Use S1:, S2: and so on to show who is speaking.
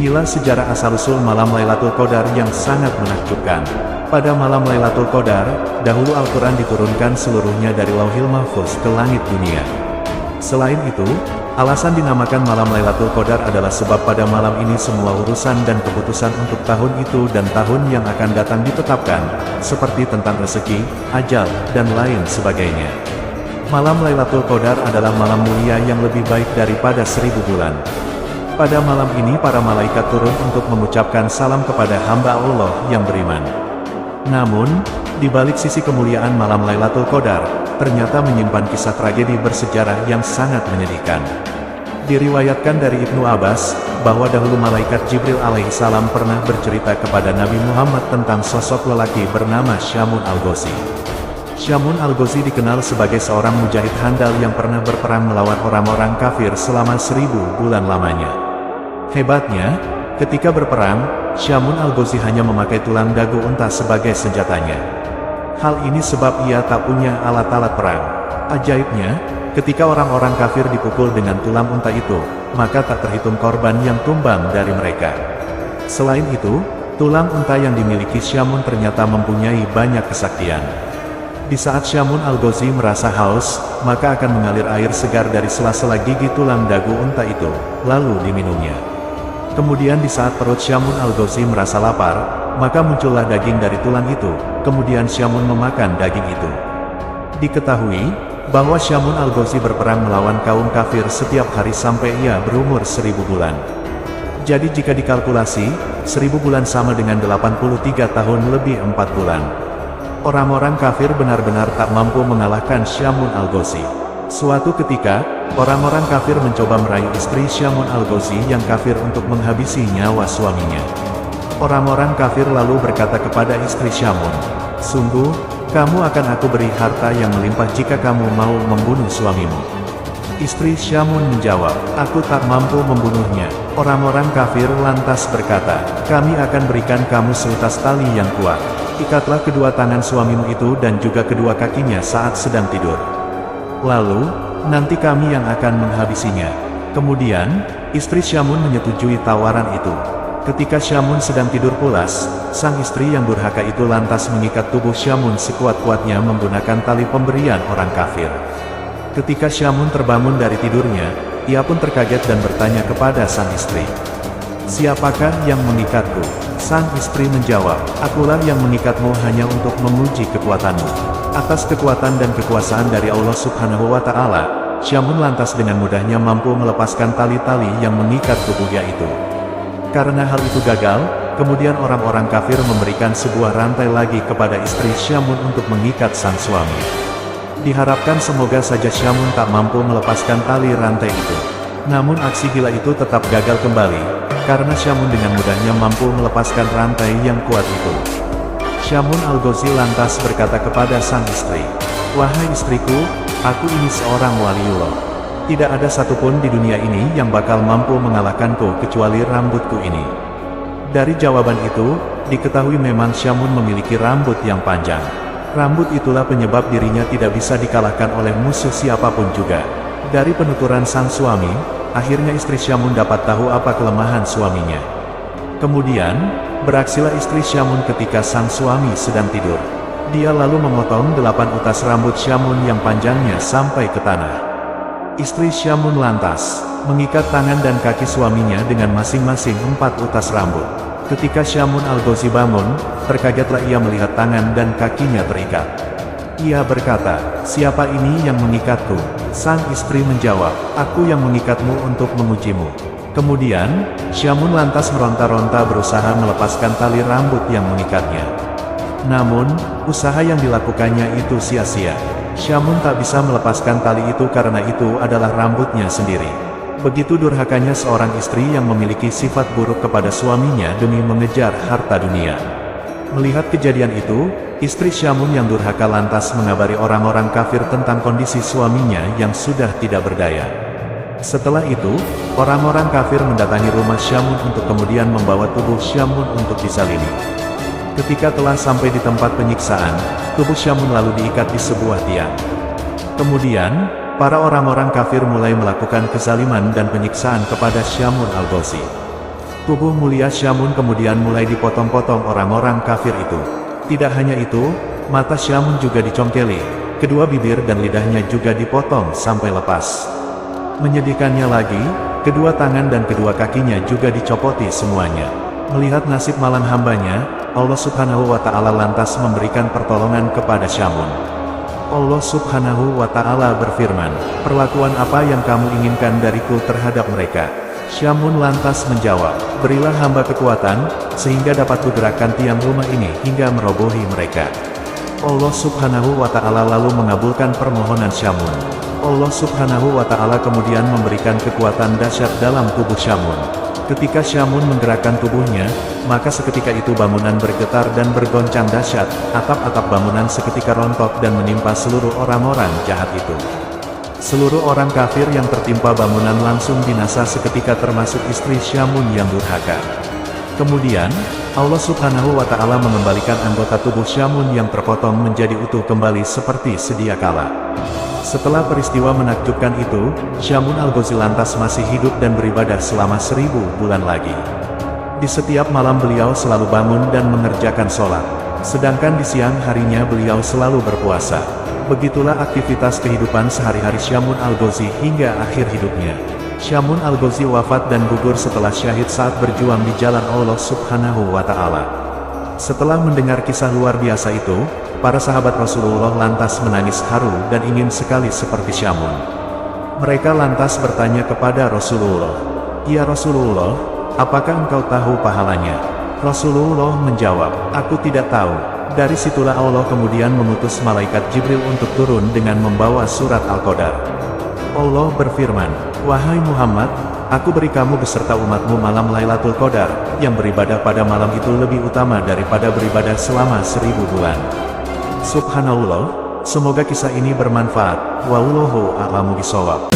S1: Inilah sejarah asal-usul malam Lailatul Qadar yang sangat menakjubkan. Pada malam Lailatul Qadar, dahulu Al-Quran diturunkan seluruhnya dari Lauhil Mahfuz ke langit dunia. Selain itu, alasan dinamakan malam Lailatul Qadar adalah sebab pada malam ini semua urusan dan keputusan untuk tahun itu dan tahun yang akan datang ditetapkan, seperti tentang rezeki, ajal, dan lain sebagainya. Malam Lailatul Qadar adalah malam mulia yang lebih baik daripada 1000 bulan. Pada malam ini para malaikat turun untuk mengucapkan salam kepada hamba Allah yang beriman. Namun, di balik sisi kemuliaan malam Lailatul Qadar, ternyata menyimpan kisah tragedi bersejarah yang sangat menyedihkan. Diriwayatkan dari Ibnu Abbas, bahwa dahulu malaikat Jibril alaihissalam pernah bercerita kepada Nabi Muhammad tentang sosok lelaki bernama Syamun al-Ghazi. Syamun al-Ghazi dikenal sebagai seorang mujahid handal yang pernah berperang melawan orang-orang kafir selama 1000 bulan lamanya. Hebatnya, ketika berperang, Syamun al-Ghazi hanya memakai tulang dagu unta sebagai senjatanya. Hal ini sebab ia tak punya alat-alat perang. Ajaibnya, ketika orang-orang kafir dipukul dengan tulang unta itu, maka tak terhitung korban yang tumbang dari mereka. Selain itu, tulang unta yang dimiliki Syamun ternyata mempunyai banyak kesaktian. Di saat Syamun al-Ghazi merasa haus, maka akan mengalir air segar dari sela-sela gigi tulang dagu unta itu, lalu diminumnya. Kemudian di saat perut Syamun al-Ghazi merasa lapar, maka muncullah daging dari tulang itu, kemudian Syamun memakan daging itu. Diketahui, bahwa Syamun al-Ghazi berperang melawan kaum kafir setiap hari sampai ia berumur 1000 bulan. Jadi jika dikalkulasi, 1000 bulan sama dengan 83 tahun lebih 4 bulan. Orang-orang kafir benar-benar tak mampu mengalahkan Syamun al-Ghazi. Suatu ketika, orang-orang kafir mencoba merayu istri Syamun al-Ghazi yang kafir untuk menghabisi nyawa suaminya. Orang-orang kafir lalu berkata kepada istri Syamun, "Sungguh, kamu akan aku beri harta yang melimpah jika kamu mau membunuh suamimu." Istri Syamun menjawab, "Aku tak mampu membunuhnya." Orang-orang kafir lantas berkata, "Kami akan berikan kamu seutas tali yang kuat. Ikatlah kedua tangan suamimu itu dan juga kedua kakinya saat sedang tidur. Lalu, nanti kami yang akan menghabisinya." Kemudian, istri Syamun menyetujui tawaran itu. Ketika Syamun sedang tidur pulas, sang istri yang durhaka itu lantas mengikat tubuh Syamun sekuat-kuatnya menggunakan tali pemberian orang kafir. Ketika Syamun terbangun dari tidurnya, ia pun terkaget dan bertanya kepada sang istri, "Siapakah yang mengikatku?" Sang istri menjawab, "Akulah yang mengikatmu hanya untuk menguji kekuatanmu." Atas kekuatan dan kekuasaan dari Allah Subhanahu wa Ta'ala, Syamun lantas dengan mudahnya mampu melepaskan tali-tali yang mengikat tubuhnya itu. Karena hal itu gagal, kemudian orang-orang kafir memberikan sebuah rantai lagi kepada istri Syamun untuk mengikat sang suami. Diharapkan semoga saja Syamun tak mampu melepaskan tali rantai itu. Namun aksi gila itu tetap gagal kembali, karena Syamun dengan mudahnya mampu melepaskan rantai yang kuat itu. Syamun al-Ghazi lantas berkata kepada sang istri, "Wahai istriku, aku ini seorang waliullah. Tidak ada satupun di dunia ini yang bakal mampu mengalahkanku kecuali rambutku ini." Dari jawaban itu, diketahui memang Syamun memiliki rambut yang panjang. Rambut itulah penyebab dirinya tidak bisa dikalahkan oleh musuh siapapun juga. Dari penuturan sang suami, akhirnya istri Syamun dapat tahu apa kelemahan suaminya. Kemudian, beraksilah istri Syamun ketika sang suami sedang tidur. Dia lalu memotong 8 utas rambut Syamun yang panjangnya sampai ke tanah. Istri Syamun lantas mengikat tangan dan kaki suaminya dengan masing-masing 4 utas rambut. Ketika Syamun al-Ghazi bangun, terkagetlah ia melihat tangan dan kakinya terikat. Ia berkata, "Siapa ini yang mengikatku?" Sang istri menjawab, "Aku yang mengikatmu untuk mengujimu." Kemudian, Syamun lantas meronta-ronta berusaha melepaskan tali rambut yang mengikatnya. Namun, usaha yang dilakukannya itu sia-sia. Syamun tak bisa melepaskan tali itu karena itu adalah rambutnya sendiri. Begitu durhakanya seorang istri yang memiliki sifat buruk kepada suaminya demi mengejar harta dunia. Melihat kejadian itu, istri Syamun yang durhaka lantas mengabari orang-orang kafir tentang kondisi suaminya yang sudah tidak berdaya. Setelah itu, orang-orang kafir mendatangi rumah Syamun untuk kemudian membawa tubuh Syamun untuk disalimi. Ketika telah sampai di tempat penyiksaan, tubuh Syamun lalu diikat di sebuah tiang. Kemudian, para orang-orang kafir mulai melakukan kezaliman dan penyiksaan kepada Syamun al-Ghazi. Tubuh mulia Syamun kemudian mulai dipotong-potong orang-orang kafir itu. Tidak hanya itu, mata Syamun juga dicongkeli, kedua bibir dan lidahnya juga dipotong sampai lepas. Menyedihkannya lagi, kedua tangan dan kedua kakinya juga dicopoti semuanya. Melihat nasib malang hambanya, Allah Subhanahu wa Ta'ala lantas memberikan pertolongan kepada Syamun. Allah Subhanahu wa Ta'ala berfirman, "Perlakuan apa yang kamu inginkan dariku terhadap mereka?" Syamun lantas menjawab, "Berilah hamba kekuatan, sehingga dapat kugerakkan tiang rumah ini hingga merobohi mereka." Allah Subhanahu wa Ta'ala lalu mengabulkan permohonan Syamun. Allah Subhanahu wa Ta'ala kemudian memberikan kekuatan dahsyat dalam tubuh Syamun. Ketika Syamun menggerakkan tubuhnya, maka seketika itu bangunan bergetar dan bergoncang dahsyat, atap-atap bangunan seketika rontok dan menimpa seluruh orang-orang jahat itu. Seluruh orang kafir yang tertimpa bangunan langsung binasa seketika termasuk istri Syamun yang durhaka. Kemudian, Allah Subhanahu wa Ta'ala mengembalikan anggota tubuh Syamun yang terpotong menjadi utuh kembali seperti sedia kala. Setelah peristiwa menakjubkan itu, Syamun al-Ghazi lantas masih hidup dan beribadah selama 1000 bulan lagi. Di setiap malam beliau selalu bangun dan mengerjakan sholat. Sedangkan di siang harinya beliau selalu berpuasa. Begitulah aktivitas kehidupan sehari-hari Syamun al-Ghazi hingga akhir hidupnya. Syamun al-Ghazi wafat dan gugur setelah syahid saat berjuang di jalan Allah Subhanahu wa Ta'ala. Setelah mendengar kisah luar biasa itu, para sahabat Rasulullah lantas menangis haru dan ingin sekali seperti Syamun. Mereka lantas bertanya kepada Rasulullah, "Ya Rasulullah, apakah engkau tahu pahalanya?" Rasulullah menjawab, "Aku tidak tahu." Dari situlah Allah kemudian mengutus malaikat Jibril untuk turun dengan membawa surat Al-Qadar. Allah berfirman, "Wahai Muhammad, aku beri kamu beserta umatmu malam Lailatul Qadar, yang beribadah pada malam itu lebih utama daripada beribadah selama 1000 bulan. Subhanallah, semoga kisah ini bermanfaat. Wallahu a'lamu bishawab.